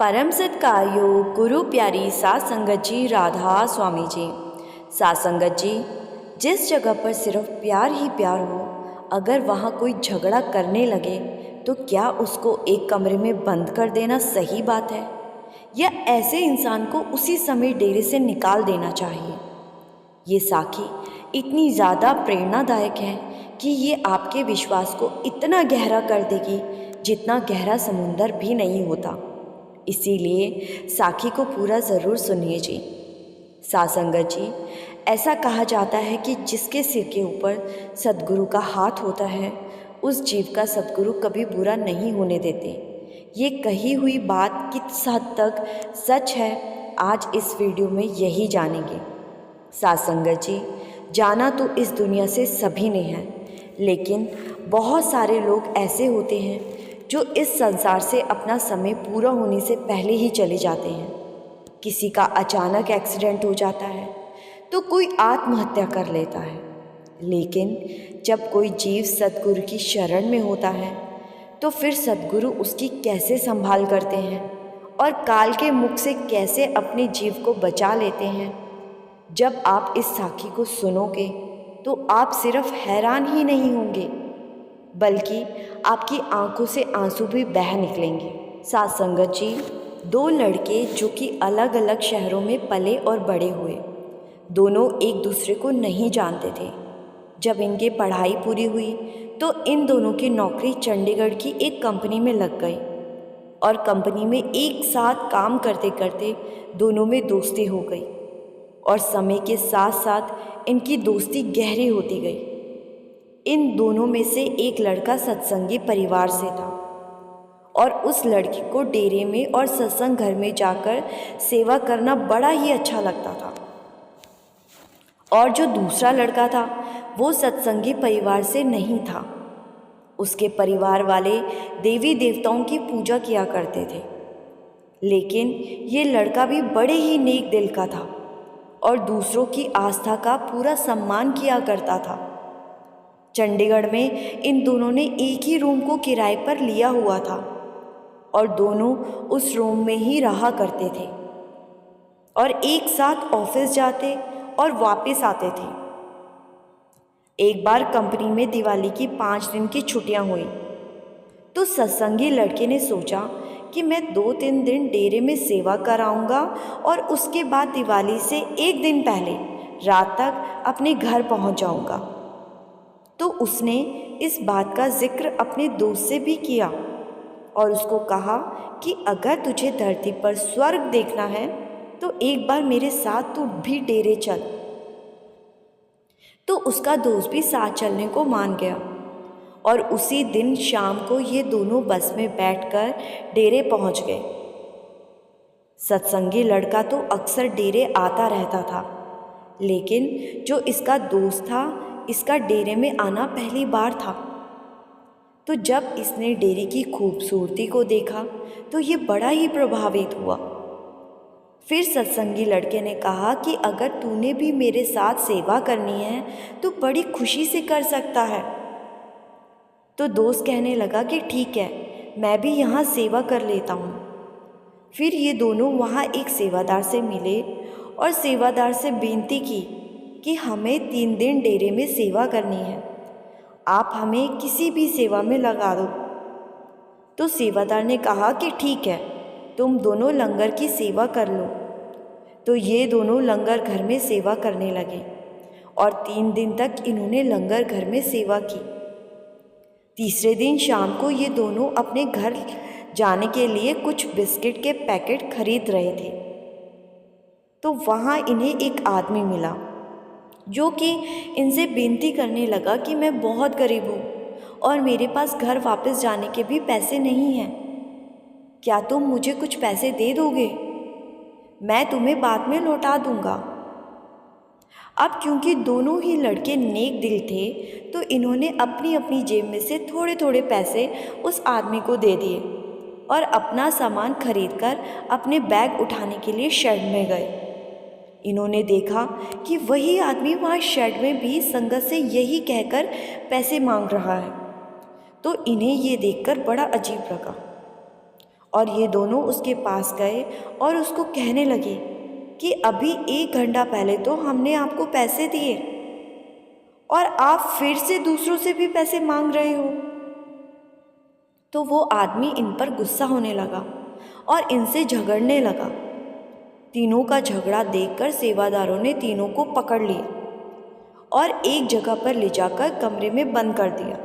परम सत्कार्यो गुरु प्यारी सात संगत जी राधा स्वामी जी। सात संगत जी, जिस जगह पर सिर्फ प्यार ही प्यार हो, अगर वहाँ कोई झगड़ा करने लगे तो क्या उसको एक कमरे में बंद कर देना सही बात है, या ऐसे इंसान को उसी समय डेरे से निकाल देना चाहिए? ये साखी इतनी ज़्यादा प्रेरणादायक है कि ये आपके विश्वास को इतना गहरा कर देगी जितना गहरा समुंदर भी नहीं होता। इसीलिए साखी को पूरा ज़रूर सुनिए जी। सासंगत जी, ऐसा कहा जाता है कि जिसके सिर के ऊपर सद्गुरु का हाथ होता है, उस जीव का सद्गुरु कभी बुरा नहीं होने देते। ये कही हुई बात किस हद तक सच है, आज इस वीडियो में यही जानेंगे। सासंगत जी, जाना तो इस दुनिया से सभी ने है, लेकिन बहुत सारे लोग ऐसे होते हैं जो इस संसार से अपना समय पूरा होने से पहले ही चले जाते हैं। किसी का अचानक एक्सीडेंट हो जाता है तो कोई आत्महत्या कर लेता है, लेकिन जब कोई जीव सद्गुरु की शरण में होता है तो फिर सद्गुरु उसकी कैसे संभाल करते हैं और काल के मुख से कैसे अपने जीव को बचा लेते हैं। जब आप इस साखी को सुनोगे तो आप सिर्फ हैरान ही नहीं होंगे, बल्कि आपकी आंखों से आंसू भी बह निकलेंगे। सात संगत जी, दो लड़के जो कि अलग अलग शहरों में पले और बड़े हुए, दोनों एक दूसरे को नहीं जानते थे। जब इनकी पढ़ाई पूरी हुई तो इन दोनों की नौकरी चंडीगढ़ की एक कंपनी में लग गई और कंपनी में एक साथ काम करते करते दोनों में दोस्ती हो गई और समय के साथ साथ इनकी दोस्ती गहरी होती गई। इन दोनों में से एक लड़का सत्संगी परिवार से था और उस लड़की को डेरे में और सत्संग घर में जाकर सेवा करना बड़ा ही अच्छा लगता था। और जो दूसरा लड़का था वो सत्संगी परिवार से नहीं था। उसके परिवार वाले देवी देवताओं की पूजा किया करते थे, लेकिन ये लड़का भी बड़े ही नेक दिल का था और दूसरों की आस्था का पूरा सम्मान किया करता था। चंडीगढ़ में इन दोनों ने एक ही रूम को किराए पर लिया हुआ था और दोनों उस रूम में ही रहा करते थे और एक साथ ऑफिस जाते और वापस आते थे। एक बार कंपनी में दिवाली की 5 दिन की छुट्टियां हुई तो सत्संगी लड़के ने सोचा कि मैं 2-3 दिन डेरे में सेवा कराऊंगा और उसके बाद दिवाली से एक दिन पहले रात तक अपने घर पहुंच जाऊंगा। तो उसने इस बात का जिक्र अपने दोस्त से भी किया और उसको कहा कि अगर तुझे धरती पर स्वर्ग देखना है तो एक बार मेरे साथ तू भी डेरे चल। तो उसका दोस्त भी साथ चलने को मान गया और उसी दिन शाम को ये दोनों बस में बैठकर डेरे पहुंच गए। सत्संगी लड़का तो अक्सर डेरे आता रहता था, लेकिन जो इसका दोस्त था, इसका डेरे में आना पहली बार था। तो जब इसने डेरे की खूबसूरती को देखा तो ये बड़ा ही प्रभावित हुआ। फिर सत्संगी लड़के ने कहा कि अगर तूने भी मेरे साथ सेवा करनी है तो बड़ी खुशी से कर सकता है। तो दोस्त कहने लगा कि ठीक है, मैं भी यहाँ सेवा कर लेता हूँ। फिर ये दोनों वहाँ एक सेवादार से मिले और सेवादार से बेनती की कि हमें 3 दिन डेरे में सेवा करनी है, आप हमें किसी भी सेवा में लगा दो। तो सेवादार ने कहा कि ठीक है, तुम दोनों लंगर की सेवा कर लो। तो ये दोनों लंगर घर में सेवा करने लगे और 3 दिन तक इन्होंने लंगर घर में सेवा की। तीसरे दिन शाम को ये दोनों अपने घर जाने के लिए कुछ बिस्किट के पैकेट खरीद रहे थे। तो वहाँ इन्हें एक आदमी मिला जो कि इनसे बेनती करने लगा कि मैं बहुत गरीब हूँ और मेरे पास घर वापस जाने के भी पैसे नहीं हैं। क्या तुम मुझे कुछ पैसे दे दोगे? मैं तुम्हें बाद में लौटा दूँगा। अब क्योंकि दोनों ही लड़के नेक दिल थे तो इन्होंने अपनी अपनी जेब में से थोड़े थोड़े पैसे उस आदमी को दे दिए और अपना सामान खरीदकर अपने बैग उठाने के लिए शेड में गए। इन्होंने देखा कि वही आदमी वहाँ शेड में भी संगत से यही कहकर पैसे मांग रहा है। तो इन्हें ये देखकर बड़ा अजीब लगा और ये दोनों उसके पास गए और उसको कहने लगे कि अभी 1 घंटा पहले तो हमने आपको पैसे दिए और आप फिर से दूसरों से भी पैसे मांग रहे हो। तो वो आदमी इन पर गुस्सा होने लगा और इनसे झगड़ने लगा। तीनों का झगड़ा देखकर सेवादारों ने तीनों को पकड़ लिया और एक जगह पर ले जाकर कमरे में बंद कर दिया।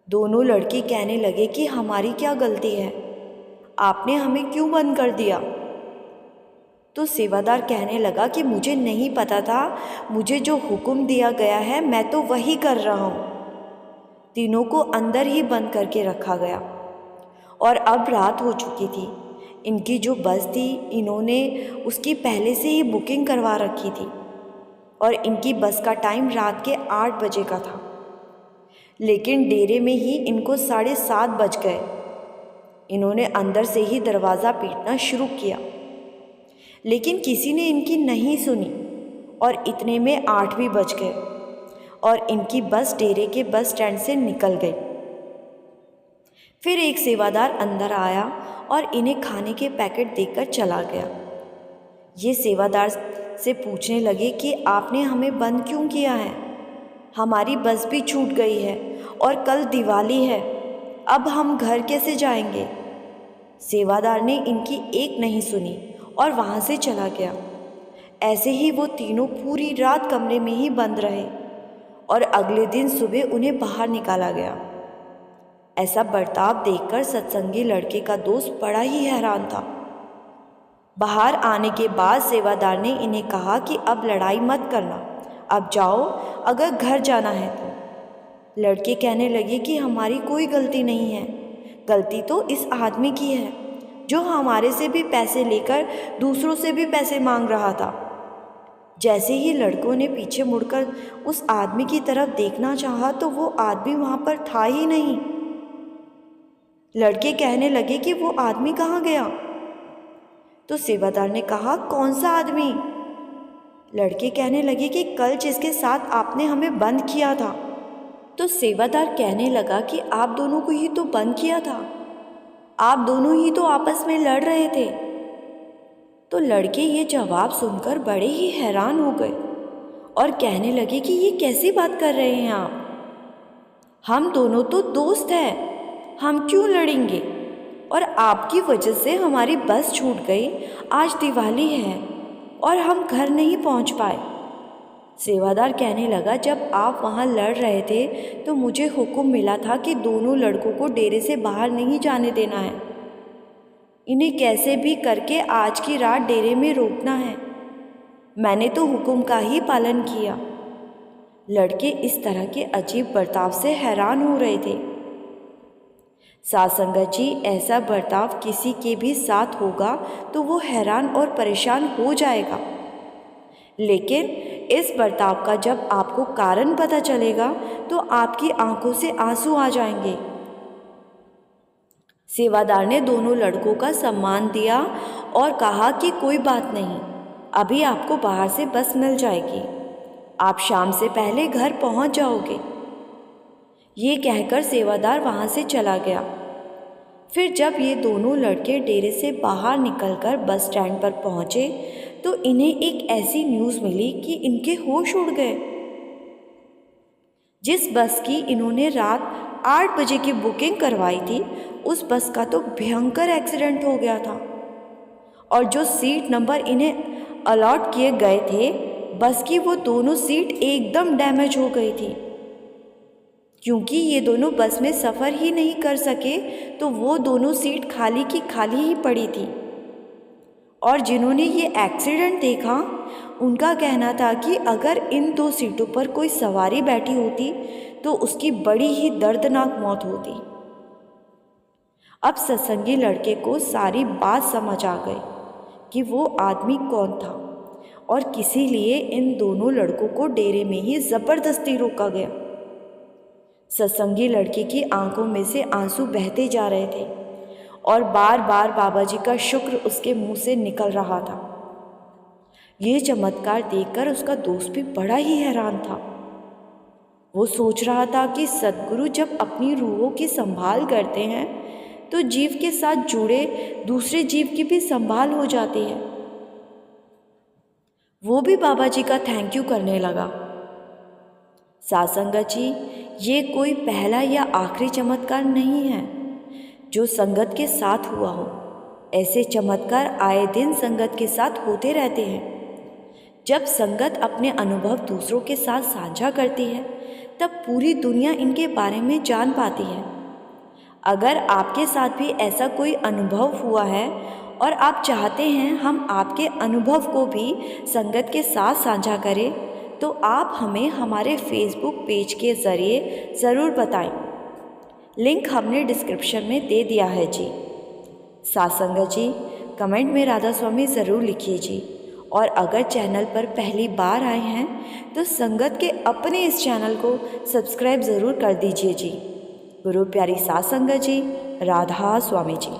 दोनों लड़के कहने लगे कि हमारी क्या गलती है, आपने हमें क्यों बंद कर दिया। तो सेवादार कहने लगा कि मुझे नहीं पता था, मुझे जो हुक्म दिया गया है मैं तो वही कर रहा हूँ। तीनों को अंदर ही बंद करके रखा गया और अब रात हो चुकी थी। इनकी जो बस थी इन्होंने उसकी पहले से ही बुकिंग करवा रखी थी और इनकी बस का टाइम रात के 8 बजे का था, लेकिन डेरे में ही इनको 7:30 बज गए। इन्होंने अंदर से ही दरवाज़ा पीटना शुरू किया, लेकिन किसी ने इनकी नहीं सुनी और इतने में 8 भी बज गए और इनकी बस डेरे के बस स्टैंड से निकल गई। फिर एक सेवादार अंदर आया और इन्हें खाने के पैकेट देकर चला गया। ये सेवादार से पूछने लगे कि आपने हमें बंद क्यों किया है, हमारी बस भी छूट गई है और कल दिवाली है, अब हम घर कैसे जाएंगे। सेवादार ने इनकी एक नहीं सुनी और वहाँ से चला गया। ऐसे ही वो तीनों पूरी रात कमरे में ही बंद रहे और अगले दिन सुबह उन्हें बाहर निकाला गया। ऐसा बर्ताव देखकर सत्संगी लड़के का दोस्त बड़ा ही हैरान था। बाहर आने के बाद सेवादार ने इन्हें कहा कि अब लड़ाई मत करना, अब जाओ अगर घर जाना है तो। लड़के कहने लगे कि हमारी कोई गलती नहीं है, गलती तो इस आदमी की है जो हमारे से भी पैसे लेकर दूसरों से भी पैसे मांग रहा था। जैसे ही लड़कों ने पीछे मुड़कर उस आदमी की तरफ देखना चाहा तो वो आदमी वहाँ पर था ही नहीं। लड़के कहने लगे कि वो आदमी कहाँ गया। तो सेवादार ने कहा, कौन सा आदमी। लड़के कहने लगे कि कल जिसके साथ आपने हमें बंद किया था। तो सेवादार कहने लगा कि आप दोनों को ही तो बंद किया था, आप दोनों ही तो आपस में लड़ रहे थे। तो लड़के ये जवाब सुनकर बड़े ही हैरान हो गए और कहने लगे कि ये कैसी बात कर रहे हैं आप, हम दोनों तो दोस्त हैं, हम क्यों लड़ेंगे, और आपकी वजह से हमारी बस छूट गई, आज दिवाली है और हम घर नहीं पहुंच पाए। सेवादार कहने लगा, जब आप वहां लड़ रहे थे तो मुझे हुक्म मिला था कि दोनों लड़कों को डेरे से बाहर नहीं जाने देना है, इन्हें कैसे भी करके आज की रात डेरे में रोकना है। मैंने तो हुक्म का ही पालन किया। लड़के इस तरह के अजीब बर्ताव से हैरान हो रहे थे। साध संगत जी, ऐसा बर्ताव किसी के भी साथ होगा तो वो हैरान और परेशान हो जाएगा, लेकिन इस बर्ताव का जब आपको कारण पता चलेगा तो आपकी आंखों से आंसू आ जाएंगे। सेवादार ने दोनों लड़कों का सम्मान दिया और कहा कि कोई बात नहीं, अभी आपको बाहर से बस मिल जाएगी, आप शाम से पहले घर पहुंच जाओगे। ये कहकर सेवादार वहां से चला गया। फिर जब ये दोनों लड़के डेरे से बाहर निकलकर बस स्टैंड पर पहुंचे तो इन्हें एक ऐसी न्यूज़ मिली कि इनके होश उड़ गए। जिस बस की इन्होंने रात 8 बजे की बुकिंग करवाई थी, उस बस का तो भयंकर एक्सीडेंट हो गया था और जो सीट नंबर इन्हें अलॉट किए गए थे बस की, वो दोनों सीट एकदम डैमेज हो गई थी। क्योंकि ये दोनों बस में सफ़र ही नहीं कर सके तो वो दोनों सीट खाली की खाली ही पड़ी थी। और जिन्होंने ये एक्सीडेंट देखा उनका कहना था कि अगर इन 2 सीटों पर कोई सवारी बैठी होती तो उसकी बड़ी ही दर्दनाक मौत होती। अब सत्संगी लड़के को सारी बात समझ आ गई कि वो आदमी कौन था और किसी लिए इन दोनों लड़कों को डेरे में ही ज़बरदस्ती रोका गया। सत्संगी लड़के की आंखों में से आंसू बहते जा रहे थे और बार बार बाबा जी का शुक्र उसके मुंह से निकल रहा था। ये चमत्कार देखकर उसका दोस्त भी बड़ा ही हैरान था। वो सोच रहा था कि सद्गुरु जब अपनी रूहों की संभाल करते हैं तो जीव के साथ जुड़े दूसरे जीव की भी संभाल हो जाती है। वो भी बाबा जी का थैंक यू करने लगा। साध संगत जी, ये कोई पहला या आखिरी चमत्कार नहीं है जो संगत के साथ हुआ हो। ऐसे चमत्कार आए दिन संगत के साथ होते रहते हैं। जब संगत अपने अनुभव दूसरों के साथ साझा करती है तब पूरी दुनिया इनके बारे में जान पाती है। अगर आपके साथ भी ऐसा कोई अनुभव हुआ है और आप चाहते हैं हम आपके अनुभव को भी संगत के साथ साझा करें, तो आप हमें हमारे फेसबुक पेज के ज़रिए ज़रूर बताएं। लिंक हमने डिस्क्रिप्शन में दे दिया है जी। साध संगत जी, कमेंट में राधा स्वामी ज़रूर लिखिए जी। और अगर चैनल पर पहली बार आए हैं तो संगत के अपने इस चैनल को सब्सक्राइब ज़रूर कर दीजिए जी। गुरु प्यारी साध संगत जी, राधा स्वामी जी।